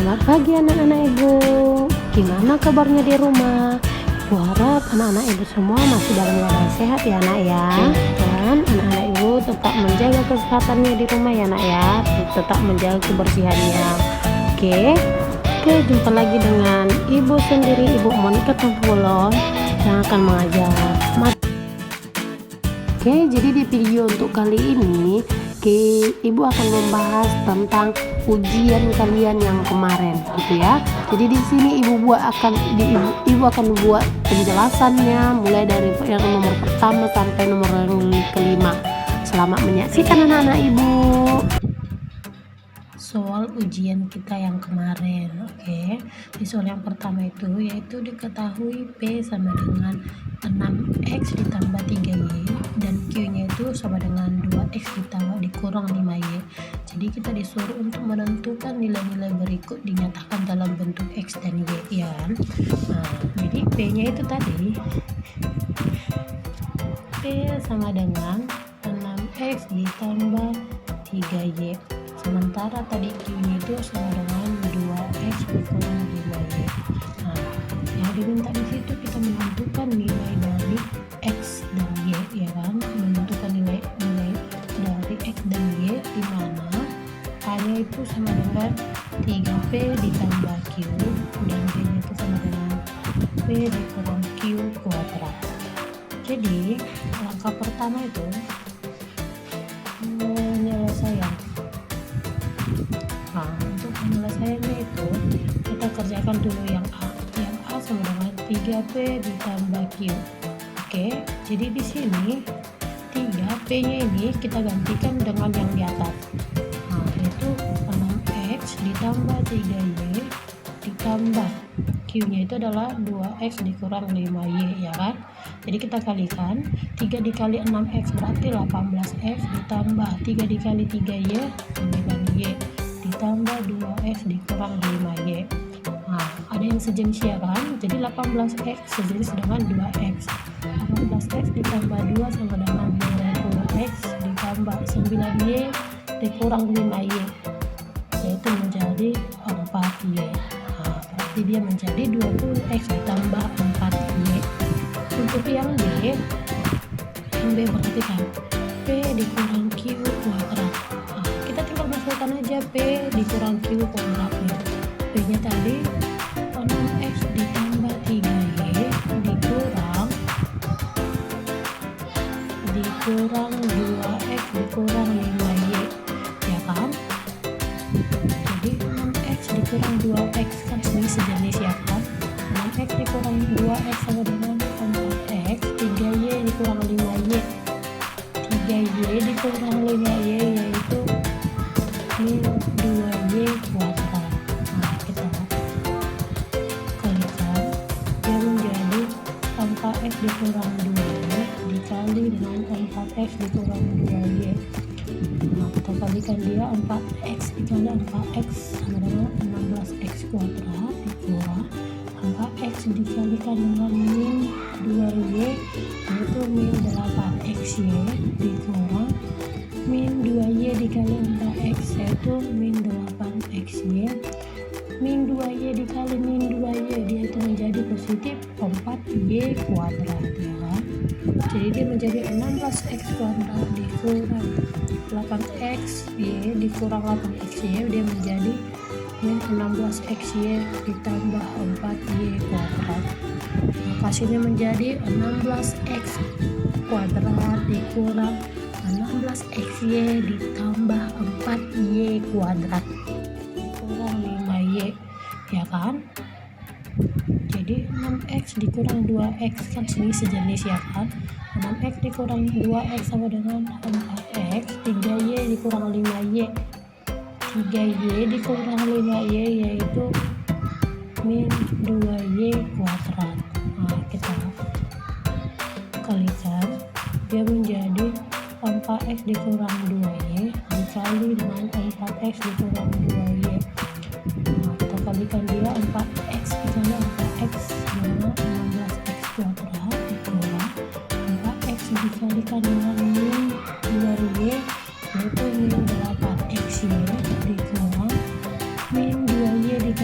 Selamat pagi anak-anak ibu. Gimana kabarnya di rumah? Ibu harap anak-anak ibu semua masih dalam keadaan sehat ya nak ya. Dan anak-anak ibu tetap menjaga kesehatannya di rumah ya nak ya. Tetap menjaga kebersihannya. Oke, jumpa lagi dengan ibu sendiri, Ibu Monica Tumpulo yang akan mengajar. Oke, jadi di video untuk kali ini Ibu akan membahas tentang ujian kalian yang kemarin, gitu ya. Jadi di sini Ibu akan buat penjelasannya mulai dari yang nomor pertama sampai nomor yang kelima. Selamat menyaksikan anak-anak Ibu. Soal ujian kita yang kemarin, oke. Di soal yang pertama itu yaitu diketahui P sama dengan 6x ditambah 3y dan Q-nya itu sama dengan 2x ditambah dikurang 5y. Jadi kita disuruh untuk menentukan nilai-nilai berikut dinyatakan dalam bentuk x dan y, ya kan? Nah, jadi P-nya itu tadi P sama dengan 6x ditambah 3y. Sementara tadi Q-nya itu sama dengan 2x dikurang 5y. Nah, yang diminta di situ kita menentukan nilai dari x dan y, ya kan? Menentukan nilai dari x dan y di mana A-nya itu sama dengan 3p ditambah q dan b-nya itu sama dengan p dikurang q kuadrat. Jadi langkah pertama itu penyelesaian. Nah, untuk penyelesaiannya itu kita kerjakan dulu yang A. Yang A sama dengan 3P ditambah Q. Oke, jadi di sini 3P-nya ini kita gantikan dengan yang di atas. Nah, yaitu 6X ditambah 3Y ditambah Q-nya itu adalah 2X dikurang 5Y, ya kan? Jadi kita kalikan 3 dikali 6X berarti 18X ditambah 3 dikali 3Y 9Y ditambah 2x dikurang 5y. Nah, ada yang sejenis ya kan? Jadi 18x sejenis dengan 2x. 18x ditambah 2 sama dengan 20x ditambah 9y dikurang 5y, yaitu menjadi 4y. Nah, berarti dia menjadi 20x ditambah 4y. Untuk yang B berarti kan P dikurang Q kuadrat. Masukkan aja P dikurang Q kuadratnya. P nya tadi 6x ditambah 3y dikurang 2x dikurang 5y, ya kan? Jadi 6x dikurang 2x kan sejenis ya kan? 6x dikurang 2x sama dengan 4x, 3y dikurang 5y, 3y dikurang 5y yaitu min 2y kuadrat. Nah, kita kalikan dia menjadi 4x dikurang 2y dikali dengan 4x dikurang 2y. Nah, kita kalikan dia 4x dikali 4x sama dengan 16x kuadrat dikurang 4x dikalikan dengan min 2y yaitu min 8xy dikurang min 2y dikali 4x yaitu min 8xy min 2y dikali min 2y dia itu menjadi positif 4y kuadrat, ya kan? Jadi dia menjadi 16x kuadrat dikurang 8xy dikurang 8xy dia menjadi min 16xy ditambah 4y kuadrat. Hasilnya menjadi 16x kuadrat dikurang 16xy ditambah 4y kuadrat dikurang 5y, ya kan? Jadi 6x dikurang 2x kan sejenis ya kan? 6x dikurang 2x sama dengan 4x, 3y dikurang 5y, 3y dikurang 5y yaitu min 2y kuadrat. Nah, kita kalikan dia menjadi 4x dikurang 2y dikali dengan 4x dikurang 2y. Nah, kita kalikan dia 4x dikali 4x dengan 16x kuadrat dikurang 4x dikalikan dengan min 2y yaitu min 8xy dikurang min 2y dikali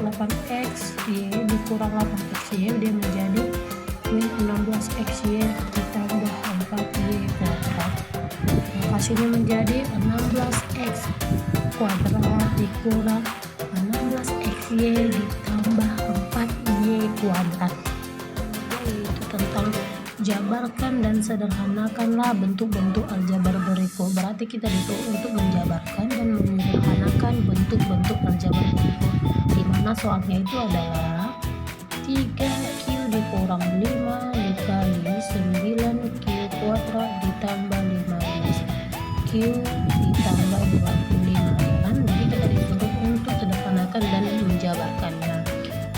8x y dikurang 8x y dia menjadi min 16x y ditambah 4y kuadrat. Hasilnya menjadi 16x kuadrat dikurang 16xy ditambah 4y kuadrat. Yaitu tentang jabarkan dan sederhanakanlah bentuk-bentuk aljabar berikut. Berarti kita dituntut untuk menjabarkan dan menyederhanakan bentuk-bentuk aljabar berikut, di mana soalnya itu adalah 3q dikurang 5 dikali 9q kuadrat ditambah 15q ditambah 25 kan. Jadi kita disuruh untuk sederhanakan dan menjabarkannya.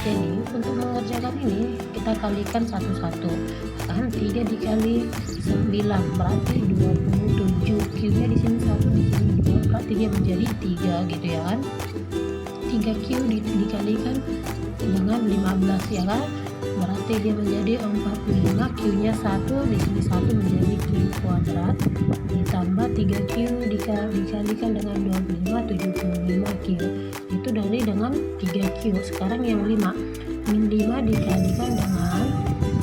Jadi untuk mengerjakan ini kita kalikan satu-satu kan. 3 dikali 9 berarti 27, q nya di sini 1 di sini 2 berarti dia menjadi 3 gitu ya kan. 3q dikalikan dengan 15 ya kan, berarti dia menjadi 45, q nya 1 di sini 1 menjadi q kuadrat ditambah 3q dikalikan dengan 25 75q itu dari dengan 3q. Sekarang yang 5 min 5 dikalikan dengan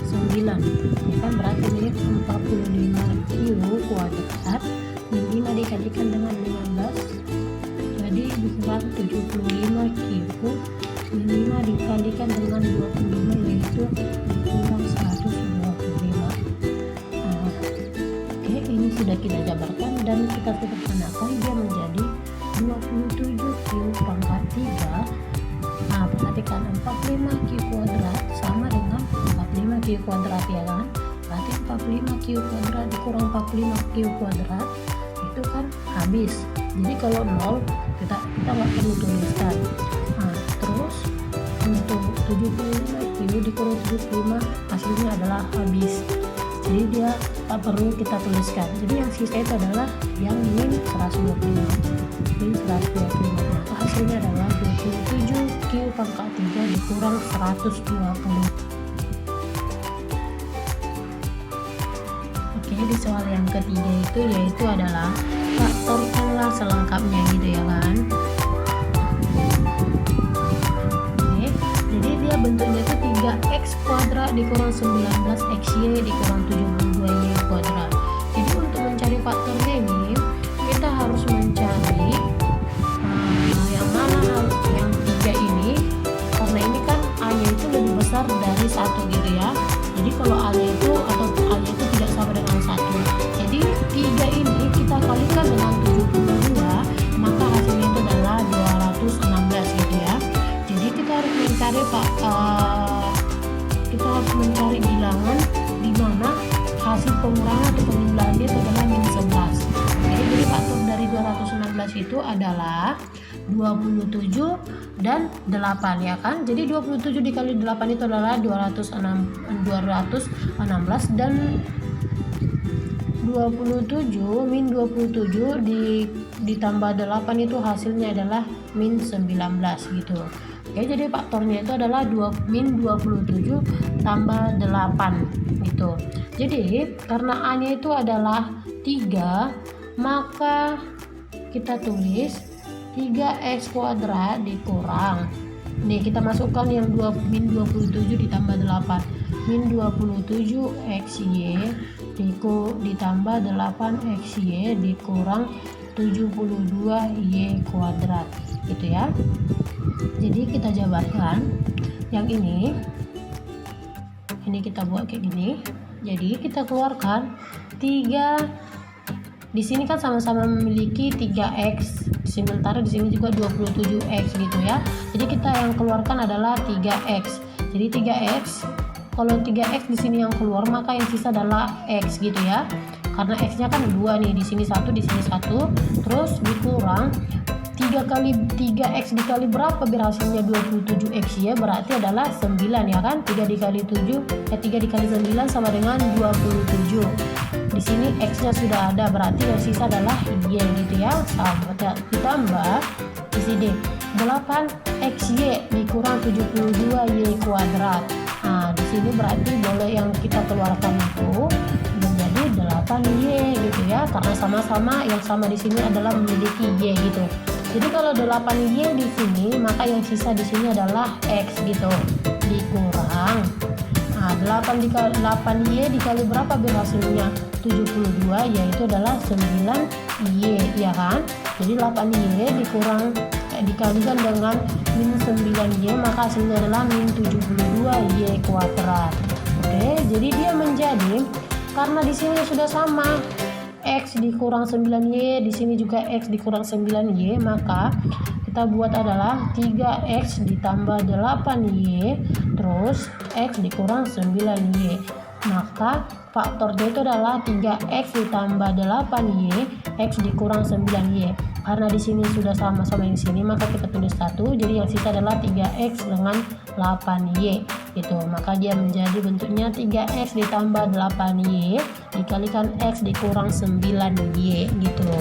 9 ya kan, berarti ini 45q kuadrat min 5 dikalikan dengan 15 jadi dikurang 75q min 5 dikalikan dengan 25 yaitu dikurang 125. Oke, ini sudah kita jabarkan dan kita sederhanakan, dia menjadi 27q pangkat 3. Perhatikan 45q kuadrat sama dengan 45q kuadrat ya kan, berarti 45q kuadrat dikurang 45q kuadrat itu kan habis. Jadi kalau 0 kita nggak perlu tuliskan. Terus untuk 75q dikurang 75 hasilnya adalah habis, jadi dia tak perlu kita tuliskan. Jadi yang sisa itu adalah yang min 125, maka hasilnya adalah 27q pangkat 3 dikurang 120. Oke, di soal yang ketiga itu yaitu adalah faktorkanlah selengkapnya gitu ya kan. Oke, jadi dia bentuknya itu 3x kuadrat dikurang 19xy dikurang 72y kuadrat. Jadi untuk mencari faktornya ini kita harus mencari yang mana yang 3 ini, karena ini kan a nya itu lebih besar dari 1 gitu ya. Jadi kalau a nya itu atau a nya itu tidak sama dengan 1, jadi 3 ini kita kalikan dengan 72 maka hasilnya itu adalah 216 gitu ya. Jadi kita harus mencari mencari bilangan di mana hasil pengurangan atau penjumlahannya itu adalah min 11. Jadi faktor dari 216 itu adalah 27 dan 8 ya kan. Jadi 27 dikali 8 itu adalah 216 dan 27 min 27 ditambah 8 itu hasilnya adalah min 19 gitu. Oke, jadi faktornya itu adalah min 27 tambah 8 gitu. Jadi karena a nya itu adalah 3 maka kita tulis 3x kuadrat dikurang, nih kita masukkan yang min 27 ditambah 8 min 27xy ditambah 8xy dikurang 72y kuadrat gitu ya. Jadi kita jabarkan yang ini kita buat kayak gini. Jadi kita keluarkan 3 di sini kan sama-sama memiliki 3x, sementara di sini juga 27x gitu ya. Jadi kita yang keluarkan adalah 3x. Jadi 3x, kalau 3x di sini yang keluar maka yang sisa adalah x gitu ya. Karena x-nya kan 2 nih, di sini 1, di sini 1, terus dikurang 3 kali 3x dikali berapa biar hasilnya 27x ya, berarti adalah 9 ya kan. 3 dikali 9 sama dengan 27. Di sini x-nya sudah ada, berarti yang sisa adalah y gitu ya. Ditambah di sini 8xy dikurang 72y kuadrat. Nah, di sini berarti boleh yang kita keluarkan itu menjadi 8y gitu ya, karena sama-sama yang sama di sini adalah memiliki y gitu. Jadi kalau 8Y di sini, maka yang sisa di sini adalah X gitu. Dikurang 8Y dikali berapa biar hasilnya 72, yaitu adalah 9Y ya kan. Jadi 8Y dikalikan dengan min 9Y, maka hasilnya adalah min 72Y kuadrat. Oke, jadi dia menjadi, karena di sini sudah sama X dikurang 9Y, di sini juga X dikurang 9Y, maka kita buat adalah 3X ditambah 8Y terus X dikurang 9Y. Maka faktor D itu adalah 3X ditambah 8Y X dikurang 9Y. Karena di sini sudah sama-sama yang sini, maka kita tulis 1, jadi yang sisa adalah 3X dengan 8Y gitu. Maka dia menjadi bentuknya 3X ditambah 8Y dikalikan X dikurang 9Y gitu.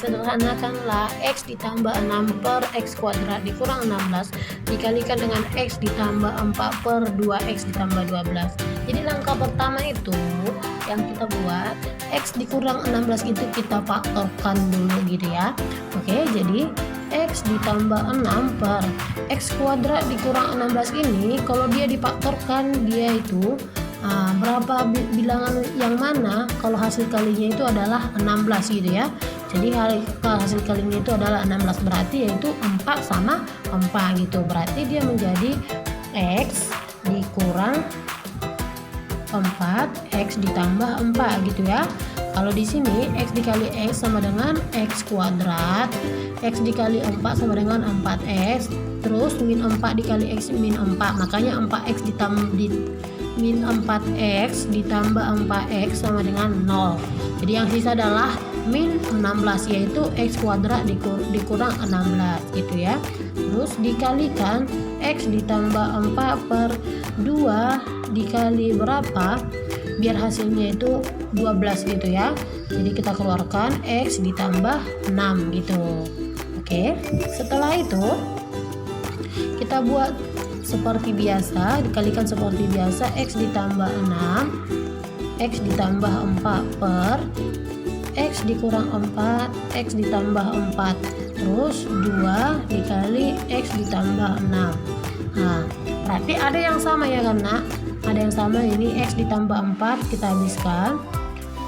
Sederhanakanlah X ditambah 6 per X kuadrat dikurang 16 dikalikan dengan X ditambah 4 per 2X ditambah 12. Jadi langkah pertama itu yang kita buat, X dikurang 16 itu kita faktorkan dulu gitu ya. Oke, jadi X ditambah 6 per X kuadrat dikurang 16 ini, kalau dia difaktorkan, dia itu berapa bilangan yang mana kalau hasil kalinya itu adalah 16 gitu ya. Jadi hasil kalinya itu adalah 16, berarti yaitu 4 sama 4 gitu. Berarti dia menjadi X dikurang 4 X ditambah 4 gitu ya. Kalau di sini X dikali X sama dengan X kuadrat, X dikali 4 sama dengan 4X, terus min 4 dikali X min 4, makanya 4X ditambah min 4X ditambah 4X sama dengan 0. Jadi yang sisa adalah min 16, yaitu X kuadrat dikurang 16 gitu ya. Terus dikalikan X ditambah 4 per 2 dikali berapa biar hasilnya itu 12 gitu ya. Jadi kita keluarkan X ditambah 6 gitu. Oke, setelah itu kita buat seperti biasa, dikalikan seperti biasa, X ditambah 6 X ditambah 4 per X dikurang 4 X ditambah 4 terus 2 dikali X ditambah 6. Nah, berarti ada yang sama ya kan nak? Ada yang sama, ini X ditambah 4 kita habiskan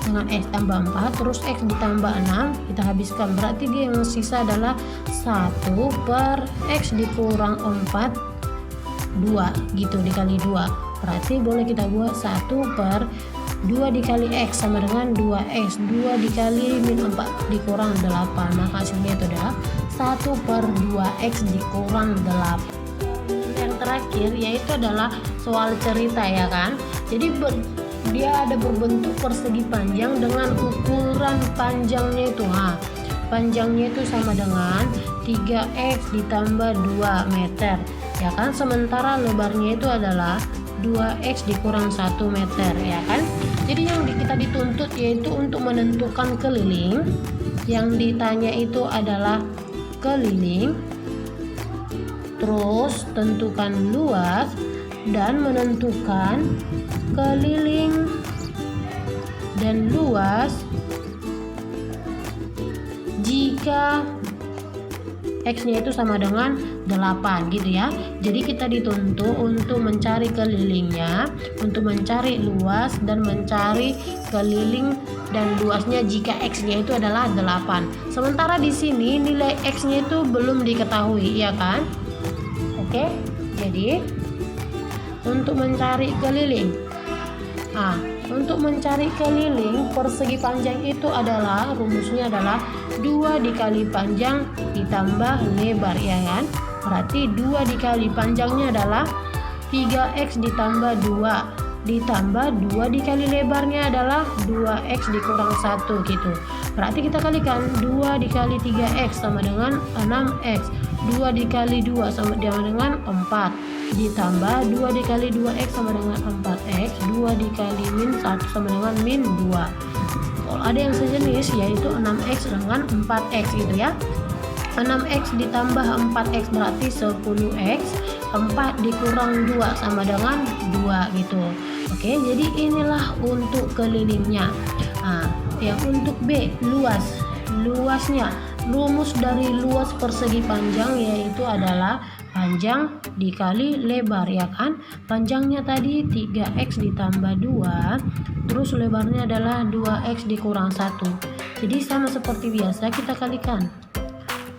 dengan X tambah 4 terus X ditambah 6 kita habiskan, berarti dia yang sisa adalah 1 per X dikurang 4 2 gitu dikali 2. Berarti boleh kita buat 1 per 2 dikali X sama dengan 2X, 2 dikali min 4 dikurang 8, maka hasilnya itu adalah 1 per 2X dikurang 8. Yang terakhir yaitu adalah soal cerita ya kan. Jadi dia ada berbentuk persegi panjang dengan ukuran panjangnya itu panjangnya itu sama dengan 3X ditambah 2 meter ya kan, sementara lebarnya itu adalah 2X dikurang 1 meter ya kan. Jadi yang kita dituntut yaitu untuk menentukan keliling. Yang ditanya itu adalah keliling, terus tentukan luas dan menentukan keliling dan luas jika X-nya itu sama dengan 8 gitu ya. Jadi kita dituntut untuk mencari kelilingnya, untuk mencari luas dan mencari keliling dan luasnya jika X-nya itu adalah 8. Sementara di sini nilai X-nya itu belum diketahui ya kan. Oke, jadi untuk mencari keliling, untuk mencari keliling persegi panjang itu adalah rumusnya adalah 2 dikali panjang ditambah lebar ya kan. Berarti 2 dikali panjangnya adalah 3X ditambah 2 ditambah 2 dikali lebarnya adalah 2X dikurang 1 gitu. Berarti kita kalikan 2 dikali 3X sama dengan 6X, 2 dikali 2 sama dengan 4 ditambah 2 dikali 2X sama dengan 4X, 2 dikali min 1 sama dengan min 2. Kalau ada yang sejenis yaitu 6X dengan 4X gitu ya. 6X ditambah 4X berarti 10X, 4 dikurang 2 sama dengan 2 gitu. Oke, jadi inilah untuk kelilingnya. Yang untuk B luasnya rumus dari luas persegi panjang yaitu adalah panjang dikali lebar, ya kan? Panjangnya tadi 3x ditambah 2, terus lebarnya adalah 2x dikurang 1. Jadi sama seperti biasa kita kalikan.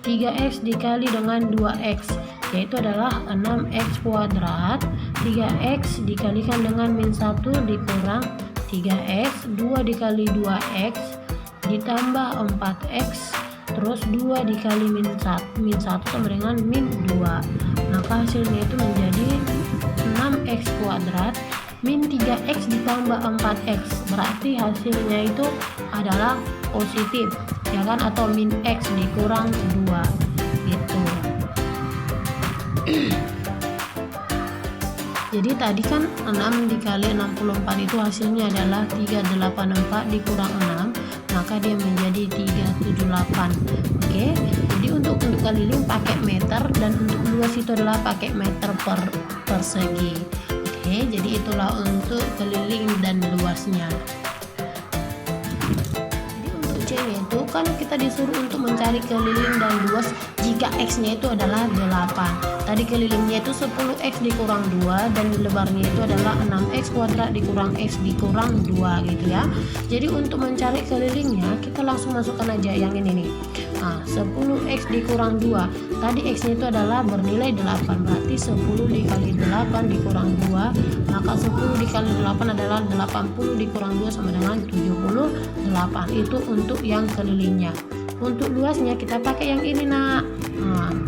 3x dikali dengan 2x yaitu adalah 6x kuadrat. 3x dikalikan dengan min 1 dikurang 3x, 2 dikali 2x ditambah 4x, terus 2 dikali min 1 sama dengan min 2. Maka hasilnya itu menjadi 6x kuadrat min 3x ditambah 4x, berarti hasilnya itu adalah positif, ya kan, atau min x dikurang 2 gitu. Jadi tadi kan 6 dikali 64 itu hasilnya adalah 384 dikurang 6, maka dia menjadi 378. Oke, jadi untuk keliling pakai meter dan untuk luas itu adalah pakai meter per persegi. Oke, jadi itulah untuk keliling dan luasnya. Jadi untuk C itu kan kita disuruh untuk mencari keliling dan luas jika x nya itu adalah 8. Tadi kelilingnya itu 10x dikurang 2 dan lebarnya itu adalah 6x kuadrat dikurang x dikurang 2 gitu ya. Jadi untuk mencari kelilingnya kita langsung masukkan aja yang ini nih. Nah, 10x dikurang 2. Tadi x nya itu adalah bernilai 8, berarti 10 dikali 8 dikurang 2, maka 10 dikali 8 adalah 80 dikurang 2 sama dengan 78. Itu untuk yang kelilingnya. Untuk luasnya kita pakai yang ini nak.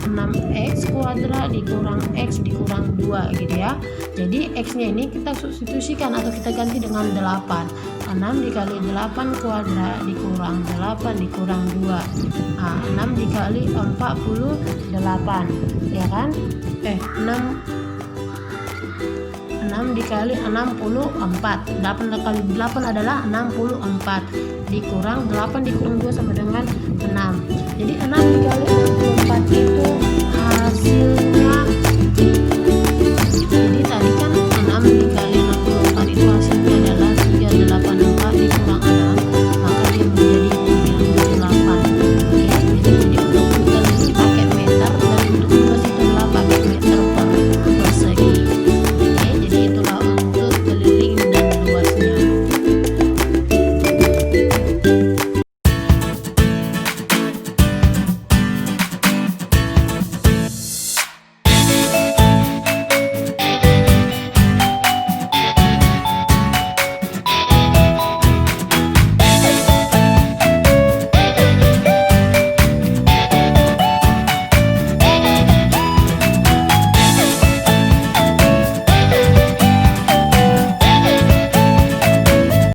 6x kuadrat dikurang x dikurang 2 gitu ya. Jadi x nya ini kita substitusikan atau kita ganti dengan 8. 6 dikali 8 kuadrat dikurang 8 dikurang 2. 6 dikali 48, ya kan? 6 dikali 64. 8 kali 8 adalah 64 dikurang 8 dikurang 2 sama dengan 6. Jadi 6 dikali 64 itu hasilnya